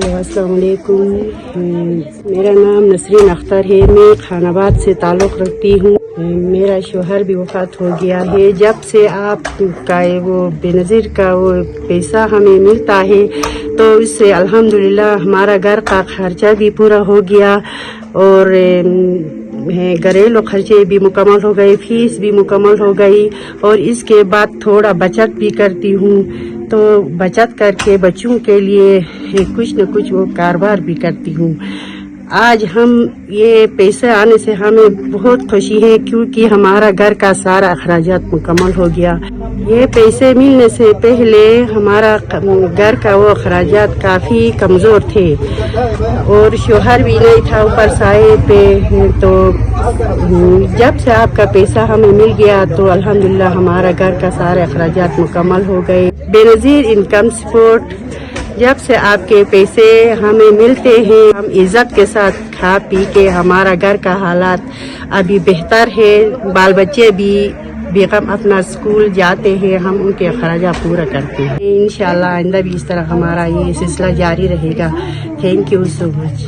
السلام علیکم، میرا نام نسرین اختر ہے، میں خان آباد سے تعلق رکھتی ہوں۔ میرا شوہر بھی وفات ہو گیا ہے۔ جب سے آپ کا وہ بے نظیر کا وہ پیسہ ہمیں ملتا ہے تو اس سے الحمدللہ ہمارا گھر کا خرچہ بھی پورا ہو گیا اور گھریلو خرچے بھی مکمل ہو گئے، فیس بھی مکمل ہو گئی، اور اس کے بعد تھوڑا بچت بھی کرتی ہوں، تو بچت کر کے بچوں کے لیے کچھ نہ کچھ وہ کاروبار بھی کرتی ہوں۔ آج ہم یہ پیسے آنے سے ہمیں بہت خوشی ہے کیونکہ ہمارا گھر کا سارا اخراجات مکمل ہو گیا۔ یہ پیسے ملنے سے پہلے ہمارا گھر کا وہ اخراجات کافی کمزور تھے اور شوہر بھی نہیں تھا اوپر سائے پہ، تو جب سے آپ کا پیسہ ہمیں مل گیا تو الحمدللہ ہمارا گھر کا سارے اخراجات مکمل ہو گئے۔ بے نظیر انکم سپورٹ، جب سے آپ کے پیسے ہمیں ملتے ہیں ہم عزت کے ساتھ کھا پی کے ہمارا گھر کا حالات ابھی بہتر ہے، بال بچے بھی بیگم اپنا اسکول جاتے ہیں، ہم ان کے اخراجات پورا کرتے ہیں۔ انشاءاللہ آئندہ بھی اس طرح ہمارا یہ سلسلہ جاری رہے گا۔ Thank you so much.